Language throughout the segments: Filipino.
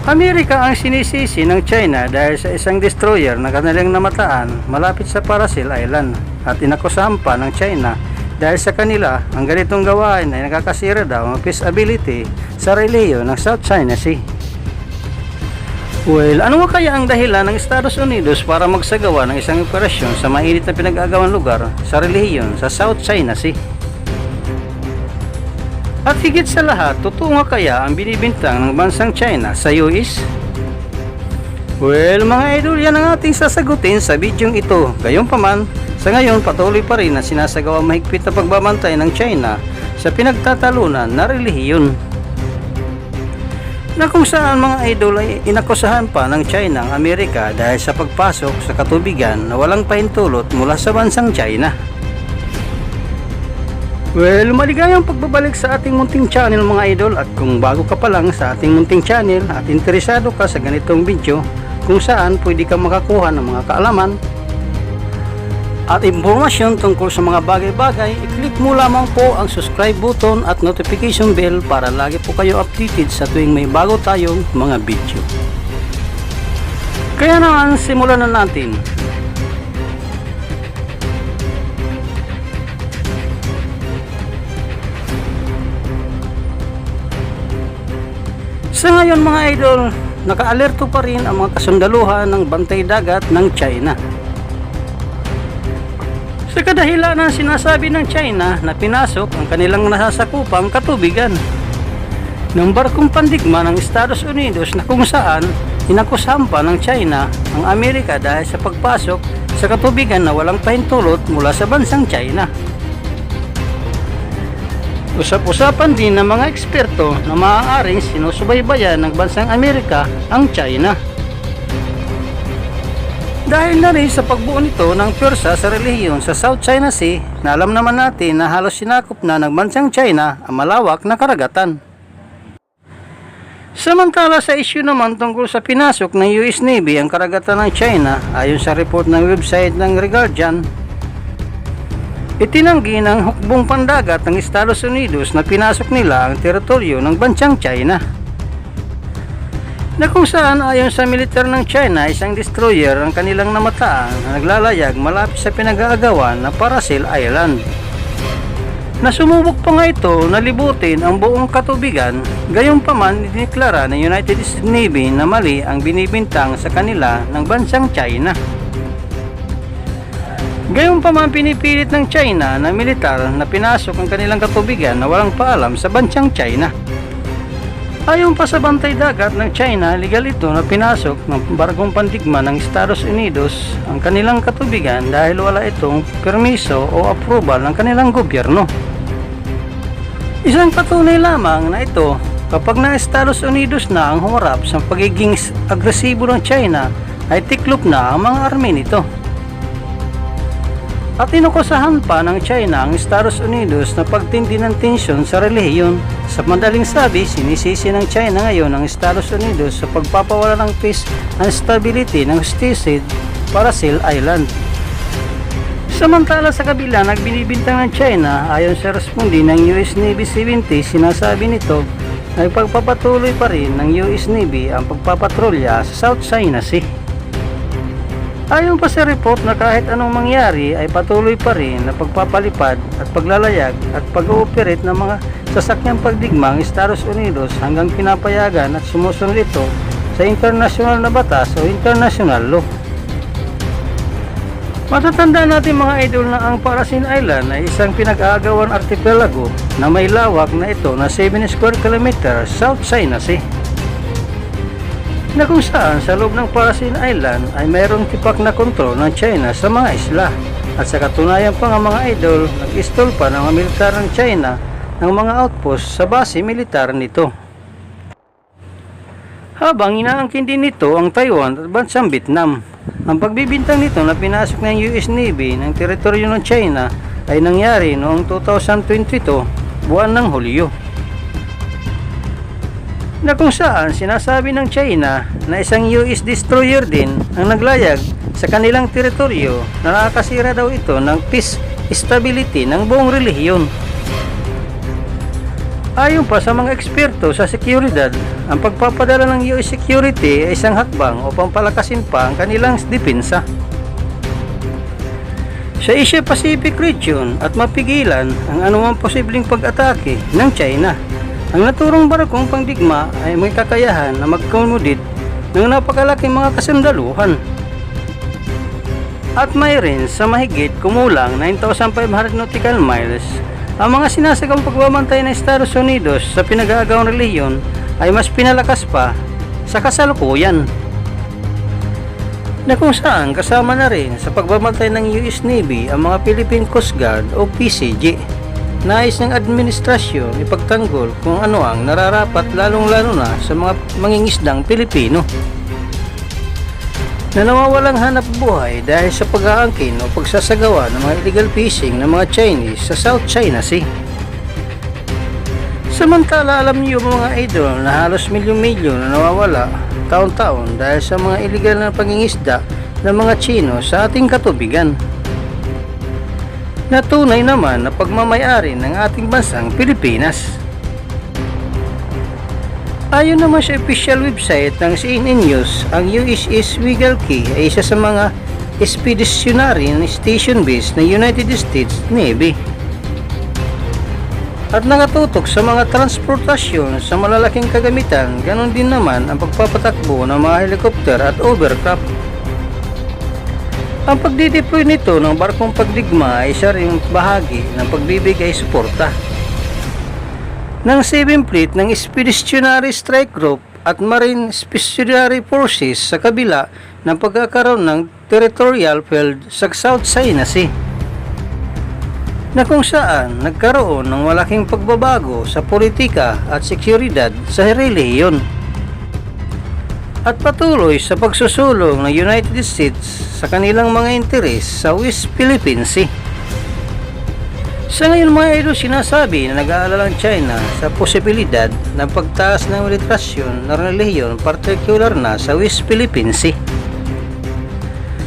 Amerika ang sinisisi ng China dahil sa isang destroyer na kanilang namataan malapit sa Parasil Island at inakusahan pa ng China dahil sa kanila ang ganitong gawain ay nakakasira daw ang peace ability sa relihiyon ng South China Sea. Well, ano nga kaya ang dahilan ng Estados Unidos para magsagawa ng isang operasyon sa mainit na pinag-aagawang lugar sa relihiyon sa South China Sea? At higit sa lahat, totoo nga kaya ang binibintang ng bansang China sa US? Well, mga idol, yan ang ating sasagutin sa bidyong ito. Gayunpaman, sa ngayon patuloy pa rin na sinasagawa mahigpit na pagbabantay ng China sa pinagtatalunan na relihiyon. Na kung saan mga idol ay inakusahan pa ng China ang Amerika dahil sa pagpasok sa katubigan na walang pahintulot mula sa bansang China. Well, maligayang pagbabalik sa ating munting channel mga idol, at kung bago ka pa lang sa ating munting channel at interesado ka sa ganitong video kung saan pwede ka makakuha ng mga kaalaman at impormasyon tungkol sa mga bagay-bagay, i-click mo lamang po ang subscribe button at notification bell para lagi po kayo updated sa tuwing may bago tayong mga video. Kaya naman, simulan na natin. Sa ngayon mga idol, naka-alerto pa rin ang mga kasundaluhan ng bantay dagat ng China. Sa kadahilanan sinasabi ng China na pinasok ang kanilang nasasakupang katubigan ng barkong pandigma ng Estados Unidos na kung saan inakusahan pa ng China ang Amerika dahil sa pagpasok sa katubigan na walang pahintulot mula sa bansang China. Usap-usapan din ng mga eksperto na maaaring sinusubaybayan ng bansang Amerika ang China. Dahil na rin sa pagbuo nito ng pwersa sa relihiyon sa South China Sea na alam naman natin na halos sinakop na ng bansang China ang malawak na karagatan. Samantala sa issue naman tungkol sa pinasok ng US Navy ang karagatan ng China, ayon sa report ng website ng The Guardian, itinanggi ng hukbong pandagat ng Estados Unidos na pinasok nila ang teritoryo ng bansang China. Na kung saan ayon sa militar ng China, isang destroyer ang kanilang namataan na naglalayag malapit sa pinag-aagawan na Parasil Island. Nasumubok pa nga ito na libutin ang buong katubigan, gayunpaman idineklara ng United States Navy na mali ang binibintang sa kanila ng bansang China. Gayunpaman pinipilit ng China na militar na pinasok ang kanilang katubigan na walang paalam sa bansang China. Ayon pa sa bantay dagat ng China, legal ito na pinasok ng barkong pandigma ng Estados Unidos ang kanilang katubigan dahil wala itong permiso o approval ng kanilang gobyerno. Isang patunay lamang na ito kapag na Estados Unidos na ang humarap sa pagiging agresibo ng China ay tiklop na ang mga army nito. At inukusahan pa ng China ang Estados Unidos na pagtindi ng tensyon sa relihiyon. Sa madaling sabi, sinisisi ng China ngayon ang Estados Unidos sa pagpapawala ng peace and stability ng hostage Parasil Island. Samantala sa kabila, nagbinibintang ng China, ayon sa respondi ng US Navy 70, sinasabi nito na pagpapatuloy pa rin ng US Navy ang pagpapatrolya sa South China Sea. Ayon pa sa report na kahit anong mangyari ay patuloy pa rin na pagpapalipad at paglalayag at pag-ooperate ng mga sasakyang pagdigma ng Estados Unidos hanggang pinapayagan at sumusunod ito sa international na batas o international law. Matatandaan natin mga idol na ang Parasil Island ay isang pinag-aagawan archipelago na may lawak na ito na 7 square kilometers South China Sea. Na kung saan sa loob ng Parasil Island ay mayroong tipak na kontrol ng China sa mga isla, at sa katunayan pa nga mga idol, nag-install pa ng mga militar ng China ng mga outpost sa base militar nito. Habang inaangkin din nito ang Taiwan at bansang Vietnam. Ang pagbibintang nito na pinasok ng US Navy ng teritoryo ng China ay nangyari noong 2022, buwan ng Hulyo. Na kung saan sinasabi ng China na isang US destroyer din ang naglayag sa kanilang teritoryo na nakakasira daw ito ng peace stability ng buong relihiyon. Ayon pa sa mga eksperto sa seguridad, ang pagpapadala ng US security ay isang hakbang upang palakasin pa ang kanilang depensa sa Asia-Pacific region at mapigilan ang anumang posibleng pag-atake ng China. Ang naturong barkong pangdigma ay may kakayahan na mag-accommodate ng napakalaking mga kasundaluhan at may range sa mahigit kumulang 9,500 nautical miles. Ang mga sinasagang pagbabantay ng Estados Unidos sa pinag-aagawang relihiyon ay mas pinalakas pa sa kasalukuyan, na kung saan kasama na rin sa pagbabantay ng US Navy ang mga Philippine Coast Guard o PCG. Nais ng administrasyon ipagtanggol kung ano ang nararapat, lalong-lalo na sa mga mangingisdang Pilipino na nawawalang hanap buhay dahil sa pag-aangkin o pagsasagawa ng mga illegal fishing ng mga Chinese sa South China Sea. Samantala, alam niyo mga idol na halos milyon-milyon na nawawala taon-taon dahil sa mga illegal na pangingisda ng mga Chino sa ating katubigan, na tunay naman na pagmamayari ng ating bansang Pilipinas. Ayon naman sa official website ng CNN News, ang USS Regal Key ay isa sa mga expeditionary station base ng United States Navy at nakatutok sa mga transportasyon sa malalaking kagamitan. Ganon din naman ang pagpapatakbo ng mga helicopter at overcraft. Ang pagdideploy nito ng barkong pagdigma ay isa ring bahagi ng pagbibigay suporta ng 7th Fleet ng Expeditionary Strike Group at Marine Expeditionary Forces sa kabila ng pagkakaroon ng territorial field sa South China Sea, na kung saan nagkaroon ng malaking pagbabago sa politika at seguridad sa relihiyon at patuloy sa pagsusulong ng United States sa kanilang mga interes sa West Philippine Sea. Sa ngayon mga idol, sinasabi na nag-aalala ang China sa posibilidad ng pagtaas ng militarasyon ng relihiyon, partikular na sa West Philippine Sea.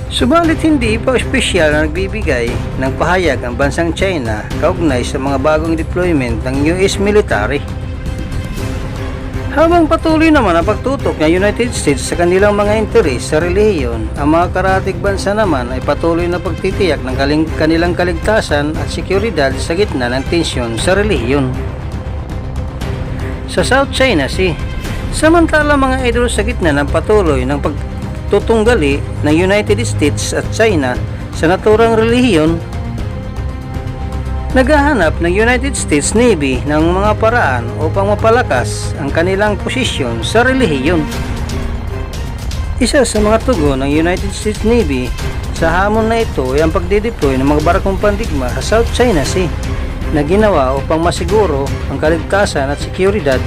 Subalit hindi pa espesyal na nagbibigay ng pahayag ang bansang China kaugnay sa mga bagong deployment ng US military. Habang patuloy naman ang pagtutok ng United States sa kanilang mga interes sa relihiyon, ang mga karatig bansa naman ay patuloy na pagtitiyak ng kanilang kaligtasan at seguridad sa gitna ng tensyon sa relihiyon sa South China Sea. Samantala mga idol, sa gitna ng patuloy ng pagtutunggali ng United States at China sa naturang relihiyon, naghahanap ng United States Navy ng mga paraan upang mapalakas ang kanilang posisyon sa relihiyon. Isa sa mga tugon ng United States Navy sa hamon na ito ay ang pagdideploy ng mga barkong pandigma sa South China Sea na ginawa upang masiguro ang kaligtasan at seguridad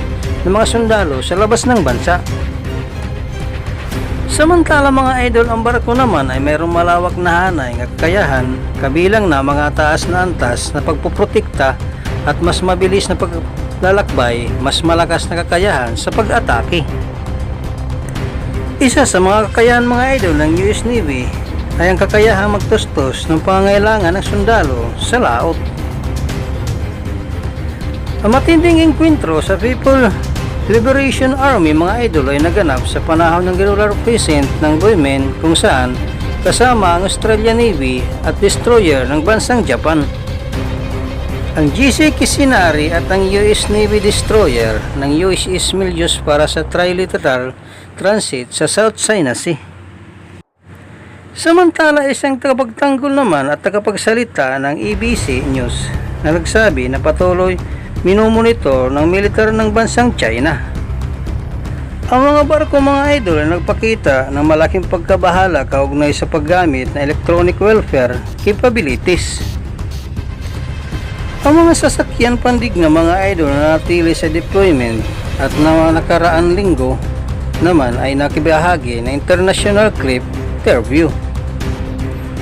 ng mga sundalo sa labas ng bansa. Samantala mga idol, ang barko naman ay mayroong malawak na hanay ng kakayahan, kabilang na mga taas na antas na pagpuprotekta at mas mabilis na paglalakbay, mas malakas na kakayahan sa pag-atake. Isa sa mga kakayahan mga idol ng US Navy ay ang kakayahang magtustos ng pangangailangan ng sundalo sa laot. Ang matinding engkwentro sa People Liberation Army mga idol ay naganap sa panahon ng General Crescent ng Boymen, kung saan kasama ang Australian Navy at destroyer ng bansang Japan, ang GC Kisinari at ang US Navy destroyer ng USS Milius para sa trilateral transit sa South China Sea. Samantala, isang tagapagtanggol naman at tagapagsalita ng ABC News na nagsabi na patuloy minumonitor ng militar ng bansang China ang mga barko mga idol ay nagpakita ng malaking pagkabahala kaugnay sa paggamit ng electronic warfare capabilities. Ang mga sasakyan pandig na mga idol na natili sa deployment at na nakaraan linggo naman ay nakibahagi ng International Clip Interview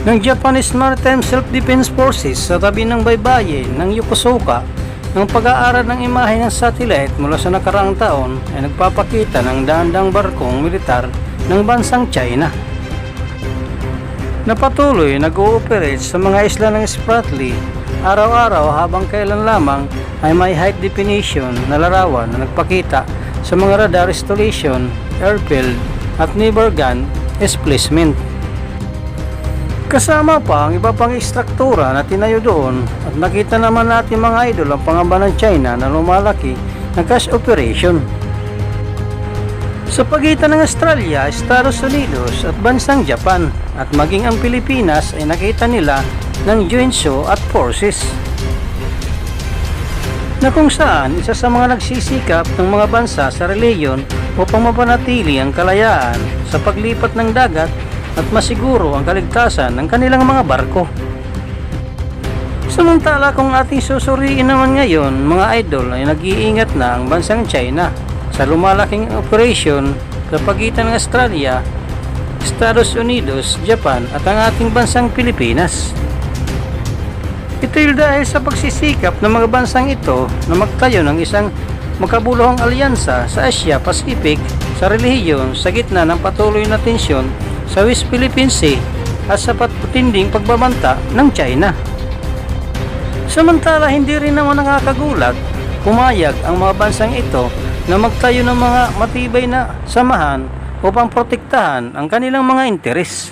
ng Japanese Maritime Self-Defense Forces sa tabi ng baybayin ng Yokosuka. Ang pag-aaral ng imahe ng satellite mula sa nakaraang taon ay nagpapakita ng daang barkong militar ng bansang China na patuloy nag-ooperate sa mga isla ng Spratly araw-araw habang kailan lamang ay may high definition na larawan na nagpakita sa mga radar installation, airfield at never gun displacement. Kasama pa ang iba pang istruktura na tinayo doon at nakita naman natin mga idol ang pangamba ng China na lumalaki ng cash operation. Sa pagitan ng Australia, Estados Unidos at bansang Japan at maging ang Pilipinas ay nakita nila ng joint show at forces na kung saan isa sa mga nagsisikap ng mga bansa sa reliyon upang mapanatili ang kalayaan sa paglipat ng dagat at masiguro ang kaligtasan ng kanilang mga barko. Samantala kung ating susuriin naman ngayon mga idol ay nag-iingat na ang bansang China sa lumalaking operation sa pagitan ng Australia, Estados Unidos, Japan at ang ating bansang Pilipinas. Ito dahil sa pagsisikap ng mga bansang ito na magtayo ng isang magkabuluhang alyansa sa Asia-Pacific sa relihiyon sa gitna ng patuloy na tensyon sa West Philippine Sea at sa patinding pagbabanta ng China. Samantala hindi rin naman nakakagulat, pumayag ang mga bansang ito na magtayo ng mga matibay na samahan upang protektahan ang kanilang mga interes.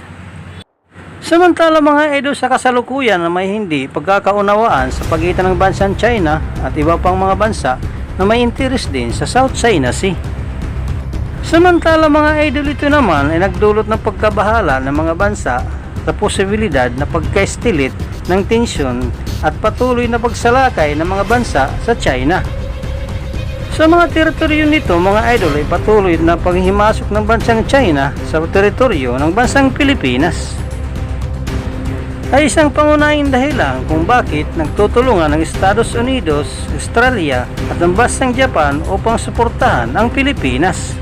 Samantala mga idol sa kasalukuyan na may hindi pagkakaunawaan sa pagitan ng bansang China at iba pang mga bansa na may interes din sa South China Sea. Samantala mga idol ito naman ay nagdulot ng pagkabahala ng mga bansa sa posibilidad na pagka-estilit ng tensyon at patuloy na pagsalakay ng mga bansa sa China. Sa mga teritoryo nito mga idol ay patuloy na paghihimasok ng bansang China sa teritoryo ng bansang Pilipinas. Ay isang pangunahing dahilan kung bakit nagtutulungan ng Estados Unidos, Australia at ang bansang Japan upang suportahan ang Pilipinas.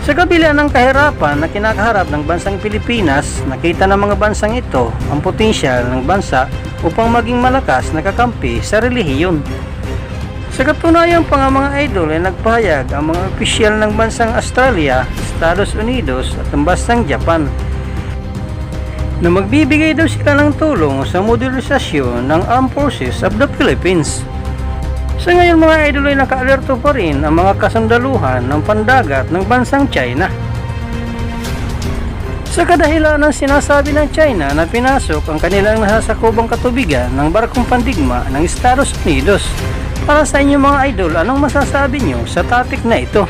Sa kabila ng kahirapan na kinakaharap ng bansang Pilipinas, nakita ng mga bansang ito ang potensyal ng bansa upang maging malakas na kakampi sa relihiyon. Sa katunayan pa nga mga idol ay nagpahayag ang mga opisyal ng bansang Australia, Estados Unidos at ang bansang Japan na magbibigay daw sila ng tulong sa modernisasyon ng Armed Forces of the Philippines. Sa ngayon mga idol ay naka-alerto pa rin ang mga kasundaluhan ng pandagat ng bansang China. Sa kadahilan ng sinasabi ng China na pinasok ang kanilang nasasakubang katubigan ng barkong pandigma ng Estados Unidos. Para sa inyo mga idol, anong masasabi nyo sa topic na ito?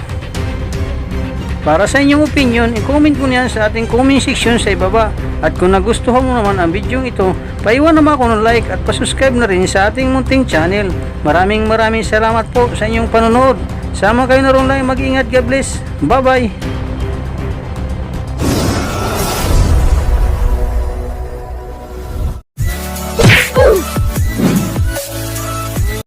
Para sa inyong opinion, i-comment mo niyan sa ating comment section sa ibaba. At kung nagustuhan mo naman ang video ito, paiwan naman ako ng like at pasubscribe na rin sa ating munting channel. Maraming salamat po sa inyong panonood. Sama kayo na rin lang, mag-ingat, God bless. Bye bye!